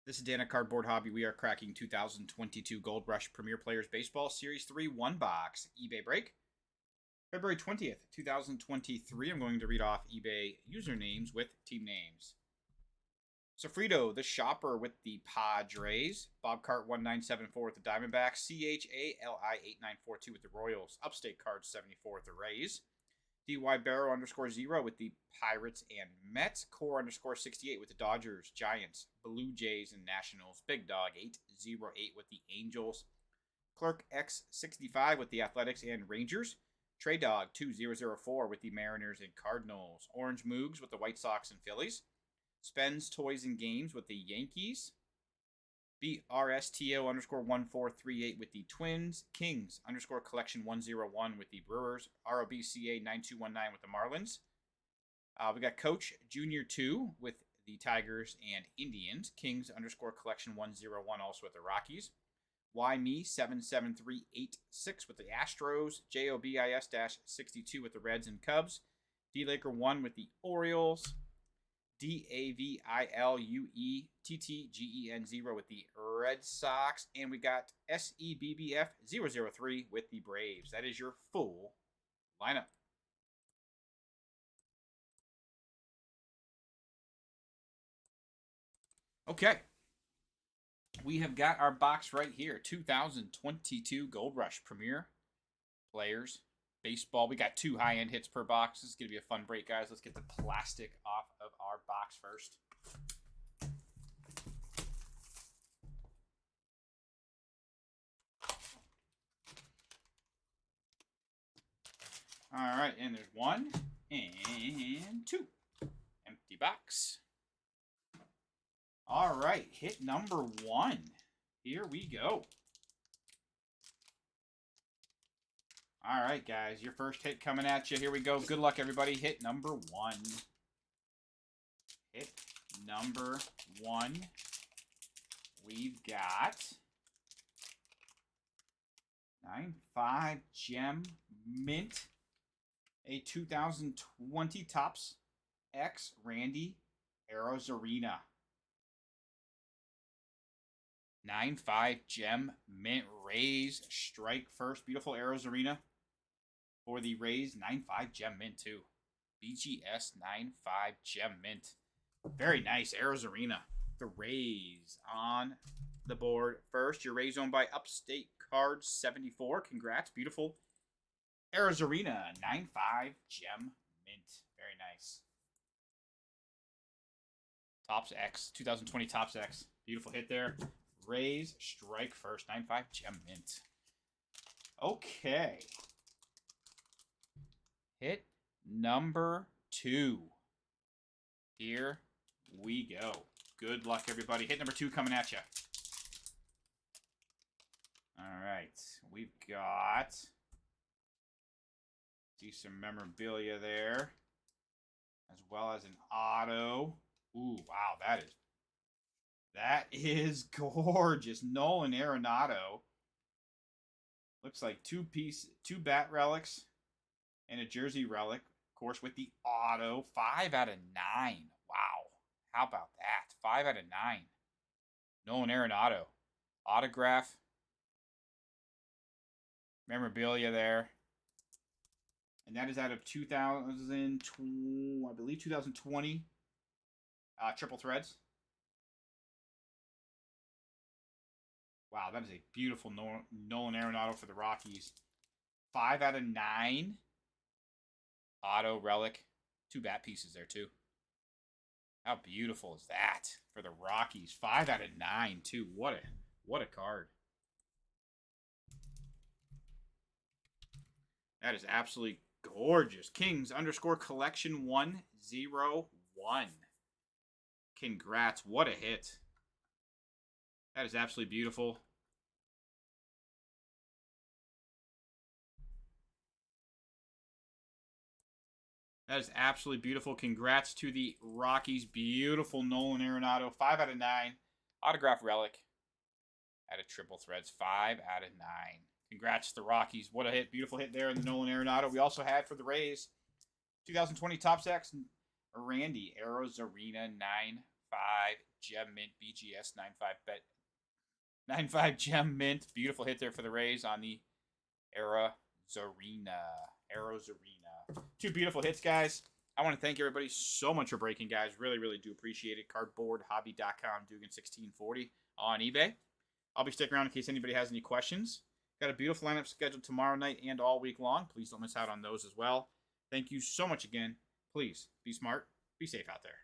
This is Dan at Cardboard Hobby. We are cracking 2022 Gold Rush Premier Players Baseball Series 3 one box eBay break. February 20th, 2023. I'm going to read off eBay usernames with team names. Sofrito, the Shopper with the Padres. Bobcart 1974 with the Diamondbacks. CHALI 8942 with the Royals. Upstate Cards 74 with the Rays. DY Barrow _0 with the Pirates and Mets. Core _68 with the Dodgers, Giants, Blue Jays, and Nationals. Big Dog 808 with the Angels. Clerk X65 with the Athletics and Rangers. Trey Dog 2004 with the Mariners and Cardinals. Orange Moogs with the White Sox and Phillies. Spends Toys and Games with the Yankees. BRSTO _1438 with the Twins. Kings _collection 101 with the Brewers. ROBCA 9219 with the Marlins. We got Coach Junior 2 with the Tigers and Indians. Kings _collection 101 also with the Rockies. Why Me 77386 with the Astros. JOBIS 62 with the Reds and Cubs. D Laker 1 with the Orioles. DAVILUETTGEN 0 with the Red Sox. And we got SEBBF 003 with the Braves. That is your full lineup. Okay. We have got our box right here. 2022 Gold Rush Premier Players Baseball. We got 2 high-end hits per box. This is going to be a fun break, guys. Let's get the plastic off of our box first. All right, and there's 1 and 2. Empty box. All right, hit number 1. Here we go. All right, guys, your first hit coming at you. Here we go. Good luck, everybody. Hit number 1. Hit number 1. We've got 9.5 Gem Mint. A 2020 Topps X Randy Arozarena. 9.5 Gem Mint Rays Strike First. Beautiful Arozarena for the Rays. 9.5 Gem Mint too. BGS 9.5 Gem Mint. Very nice Arozarena. The Rays on the board first. Your Rays owned by Upstate Cards 74. Congrats. Beautiful Arozarena. 9.5 Gem Mint. Very nice. Topps X. 2020 Topps X. Beautiful hit there. Rays Strike First. 9.5 Gem Mint. Okay. Hit number 2. Here we go. Good luck, everybody. Hit number 2 coming at you. All right. We've got... see some memorabilia there. As well as an auto. Ooh, wow. That is gorgeous. Nolan Arenado. Looks like 2 bat relics and a jersey relic. Of course, with the auto. 5 out of 9. Wow. How about that? 5 out of 9. Nolan Arenado. Autograph. Memorabilia there. And that is out of 2020, I believe 2020. Triple Threads. Wow, that is a beautiful Nolan Arenado for the Rockies. 5 out of 9. Auto relic. 2 bat pieces there, too. How beautiful is that for the Rockies? 5 out of 9, too. What a card. That is absolutely gorgeous. Kings _collection 101. Congrats. What a hit. That is absolutely beautiful. That is absolutely beautiful. Congrats to the Rockies. Beautiful Nolan Arenado. 5 out of 9. Autograph relic. Out of Triple Threads. 5 out of 9. Congrats to the Rockies. What a hit. Beautiful hit there in the Nolan Arenado. We also had for the Rays 2020 Topps X Randy Arozarena 9.5 Gem Mint BGS 95 Gem Mint. Beautiful hit there for the Rays on the Arizarena. 2 beautiful hits, guys. I want to thank everybody so much for breaking, guys. Really, really do appreciate it. Cardboardhobby.com, Dugan1640 on eBay. I'll be sticking around in case anybody has any questions. Got a beautiful lineup scheduled tomorrow night and all week long. Please don't miss out on those as well. Thank you so much again. Please be smart, be safe out there.